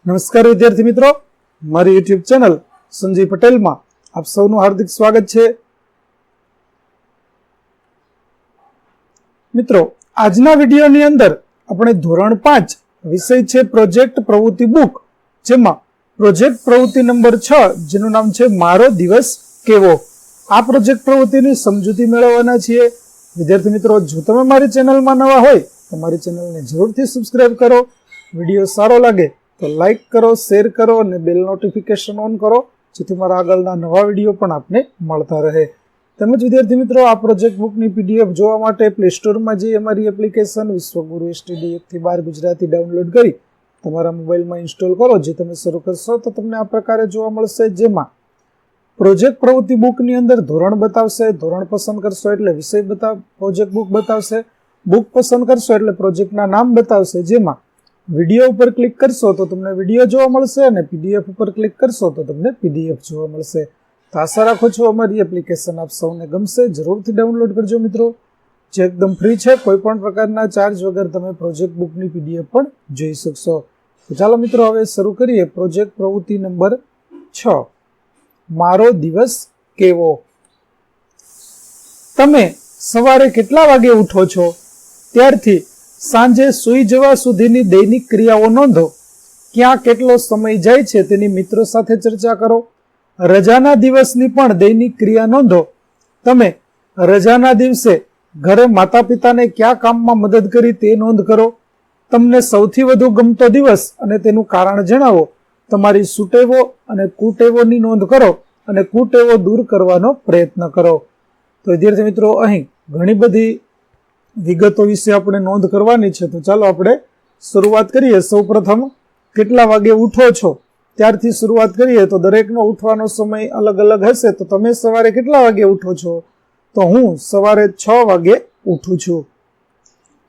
નમસ્કાર વિદ્યાર્થી મિત્રો, મારી યુટ્યુબ ચેનલ સંજય પટેલમાં આપ સૌનું હાર્દિક સ્વાગત છે. મિત્રો, આજના વિડીયોની અંદર આપણે ધોરણ 5 વિષય છે પ્રોજેક્ટ પ્રવૃત્તિ બુક, જેમાં પ્રોજેક્ટ પ્રવૃત્તિ નંબર 6 જેનું નામ છે મારો દિવસ કેવો, આ પ્રોજેક્ટ પ્રવૃત્તિની સમજૂતી મેળવવાના છીએ. વિદ્યાર્થી મિત્રો, જો તમે મારી ચેનલમાં નવા હોય તો મારી ચેનલને જરૂરથી સબસ્ક્રાઇબ કરો. વિડીયો સારો લાગે તો લાઈક કરો, શેર કરો અને બેલ નોટિફિકેશન ઓન કરો, જેથી મારા આગળના નવા વિડીયો પણ આપને મળતા રહે. તેમજ વિદ્યાર્થી મિત્રો, આ પ્રોજેક્ટ બુકની પીડીએફ જોવા માટે પ્લે સ્ટોરમાં જઈ અમારી એપ્લિકેશન વિશ્વગુરુ STD 1-12 ગુજરાતી ડાઉનલોડ કરી તમારા મોબાઈલમાં ઇન્સ્ટોલ કરો. જે તમે શરૂ કરશો તો તમને આ પ્રકારે જોવા મળશે, જેમાં પ્રોજેક્ટ પ્રવૃત્તિ બુકની અંદર ધોરણ બતાવશે, ધોરણ પસંદ કરશો એટલે વિષય પ્રોજેક્ટ બુક બતાવશે, બુક પસંદ કરશો એટલે પ્રોજેક્ટના નામ બતાવશે, જેમાં વિડીયો ઉપર ક્લિક કરશો તો તમને વિડીયો જોવા મળશે અને પીડીએફ ઉપર ક્લિક કરશો તો તમને પીડીએફ જોવા મળશે. તો આશા રાખું છું અમારી એપ્લિકેશન આપ સૌને ગમશે. જરૂરથી ડાઉનલોડ કરજો મિત્રો, જે એકદમ ફ્રી છે. કોઈ પણ પ્રકારના ચાર્જ વગર તમે પ્રોજેક્ટ બુકની પીડીએફ પણ જોઈ શકશો. તો ચાલો મિત્રો, હવે શરૂ કરીએ પ્રોજેક્ટ પ્રવૃત્તિ નંબર 6 મારો દિવસ કેવો. તમે સવારે કેટલા વાગે ઉઠો છો ત્યારથી સાંજે સૂઈ જવા સુધીની દૈનિક ક્રિયાઓ નોંધો. ક્યાં કેટલો સમય જાય છે તેની મિત્રો સાથે ચર્ચા કરો. રજાના દિવસની પણ દૈનિક ક્રિયા નોંધો. તમે રજાના દિવસે ઘરે માતા પિતાને કયા કામમાં મદદ કરી તે નોંધ કરો. તમને સૌથી વધુ ગમતો દિવસ અને તેનું કારણ જણાવો. તમારી સુટેવો અને કુટેવોની નોંધ કરો અને કુટેવો દૂર કરવાનો પ્રયત્ન કરો. તો વિદ્યાર્થી મિત્રો, અહીં ઘણી બધી વિગતો વિશે આપણે નોંધ કરવાની છે. તો ચાલો આપણે શરૂઆત કરીએ. સૌપ્રથમ કેટલા વાગે ઉઠો છો ત્યારથી શરૂઆત કરીએ. તો દરેકનો ઉઠવાનો સમય અલગ અલગ હશે. તો તમે સવારે કેટલા વાગે ઉઠો છો? તો હું સવારે 6 વાગે ઉઠું છું.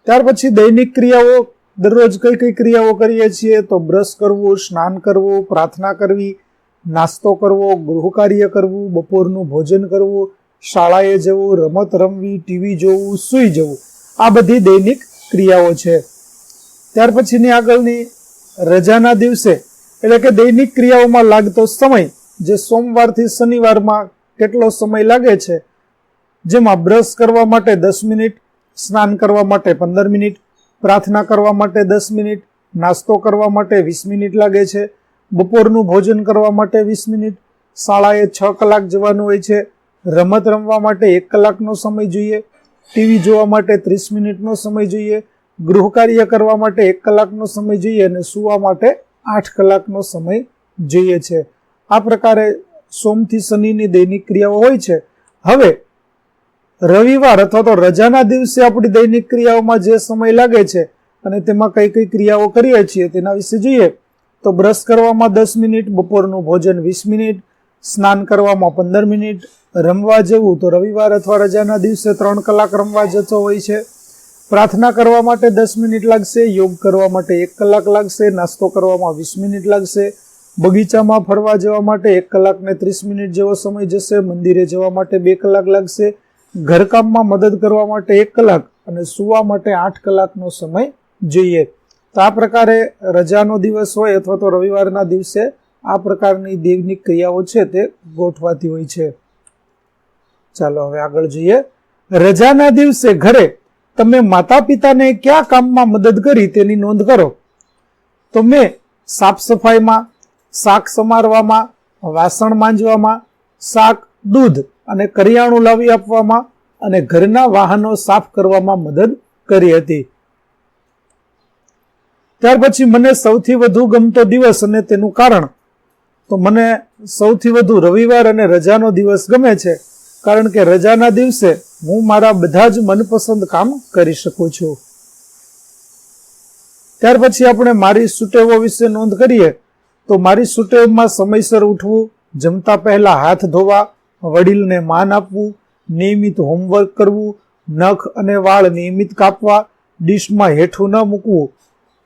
ત્યાર પછી દૈનિક ક્રિયાઓ, દરરોજ કઈ કઈ ક્રિયાઓ કરીએ છીએ? તો બ્રશ કરવું, સ્નાન કરવું, પ્રાર્થના કરવી, નાસ્તો કરવો, ગૃહ કાર્ય કરવું, બપોરનું ભોજન કરવું, શાળાએ જવું, રમત રમવી, ટીવી જોવું, સૂઈ જવું, આ બધી દૈનિક ક્રિયાઓ છે. ત્યાર પછીની આગળની રજાના દિવસે એટલે કે દૈનિક ક્રિયાઓમાં લાગતો સમય, જે સોમવારથી શનિવારમાં કેટલો સમય લાગે છે, જેમાં બ્રશ કરવા માટે 10 મિનિટ, સ્નાન કરવા માટે 15 મિનિટ, પ્રાર્થના કરવા માટે 10 મિનિટ, નાસ્તો કરવા માટે 20 મિનિટ લાગે છે, બપોરનું ભોજન કરવા માટે 20 મિનિટ, શાળાએ 6 કલાક જવાનું હોય છે, રમત રમવા માટે 1 કલાકનો સમય જોઈએ, ટીવી જોવા માટે 30 મિનિટનો સમય જોઈએ, ગૃહ કાર્ય કરવા માટે 1 કલાકનો સમય જોઈએ અને સૂવા માટે 8 કલાકનો સમય જોઈએ છે. આ પ્રકારે સોમથી શનિની દૈનિક ક્રિયાઓ હોય છે. હવે રવિવાર અથવા તો રજાના દિવસે આપણી દૈનિક ક્રિયાઓમાં જે સમય લાગે છે અને તેમાં કઈ કઈ ક્રિયાઓ કરીએ છીએ તેના વિશે જોઈએ. તો બ્રશ કરવામાં 10 મિનિટ, બપોરનું ભોજન 20 મિનિટ, સ્નાન કરવામાં 15 મિનિટ, રમવા જવું તો રવિવાર અથવા રજાના દિવસે 3 કલાક રમવા જતો હોય છે, પ્રાર્થના કરવા માટે 10 મિનિટ લાગશે, યોગ કરવા માટે 1 કલાક લાગશે, નાસ્તો કરવામાં 20 મિનિટ લાગશે, બગીચામાં ફરવા જવા માટે 1 કલાક ને 30 મિનિટ જેવો સમય જશે, મંદિરે જવા માટે 2 કલાક લાગશે, ઘરકામમાં મદદ કરવા માટે 1 કલાક અને સૂવા માટે 8 કલાકનો સમય જોઈએ. તો આ પ્રકારે રજાનો દિવસ હોય અથવા તો રવિવારના દિવસે આ પ્રકારની દૈનિક ક્રિયાઓ છે તે ગોઠવાતી હોય છે. ચાલો હવે આગળ જોઈએ. રજાના દિવસે ઘરે તમે માતા પિતાને કયા કામમાં મદદ કરી તેની નોંધ કરો. તો મેં સાફ સફાઈમાં, શાક સમારવામાં, વાસણ માંજવામાં, શાક, દૂધ અને કરિયાણું લાવી આપવામાં અને ઘરના વાહનો સાફ કરવામાં મદદ કરી હતી. ત્યાર પછી મને સૌથી વધુ ગમતો દિવસ અને તેનું કારણ. તો મને સૌથી વધુ રવિવાર અને રજાનો દિવસ ગમે છે, કારણ કે રજાના દિવસે હું મારા બધા જ મનપસંદ કામ કરી શકું છું. ત્યાર પછી આપણે મારી સુટેવો વિશે નોંધ કરીએ. તો મારી સુટેવમાં સમયસર ઉઠવું, જમતા પહેલા હાથ ધોવા, વડીલને માન આપવું, નિયમિત હોમવર્ક કરવું, નખ અને વાળ નિયમિત કાપવા, ડીશમાં હેઠું ન મૂકવું,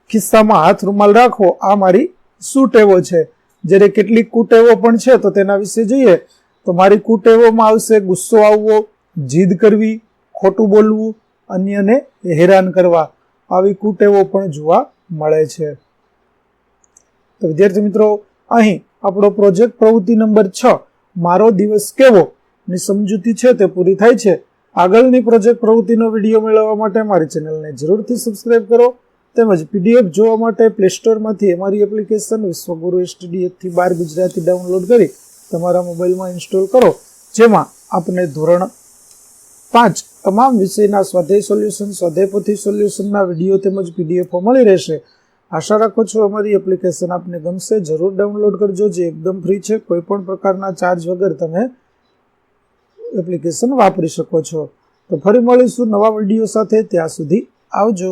ખિસ્સામાં હાથ રૂમાલ રાખવો, આ મારી સુટેવો છે. જ્યારે કેટલીક કુટેવો પણ છે તો તેના વિશે જોઈએ. તો મારી કુટેવોમાં આવશે ગુસ્સો આવવો, જીદ કરવી, ખોટું બોલવું, અન્યને હેરાન કરવા, આવી કુટેવો પણ જોવા મળે છે. તો વિદ્યાર્થી મિત્રો, અહીં આપણો પ્રોજેક્ટ પ્રવૃત્તિ નંબર 6 મારો દિવસ કેવો ની સમજૂતી છે તે પૂરી થાય છે. આગળની પ્રોજેક્ટ પ્રવૃત્તિનો વિડીયો મેળવવા માટે મારી ચેનલને જરૂરથી સબસ્ક્રાઇબ કરો તેમજ પીડીએફ જોવા માટે પ્લે સ્ટોરમાંથી અમારી એપ્લિકેશન વિશ્વગુરુ STD 1 થી 12 ગુજરાતી ડાઉનલોડ કરી તમારા મોબાઈલમાં ઇન્સ્ટોલ કરો, જેમાં આપને ધોરણ 5 તમામ વિષયના સ્વાધ્યાય સોલ્યુશન, સ્વાધ્યાય પોથી સોલ્યુશનના વિડીયો તેમજ પીડીએફો મળી રહેશે. આશા રાખું છું અમારી એપ્લિકેશન આપને ગમશે. જરૂર ડાઉનલોડ કરજો, જે એકદમ ફ્રી છે. કોઈ પણ પ્રકારના ચાર્જ વગર તમે એપ્લિકેશન વાપરી શકો છો. તો ફરી મળીશું નવા વિડીયો સાથે. ત્યાં સુધી આવજો.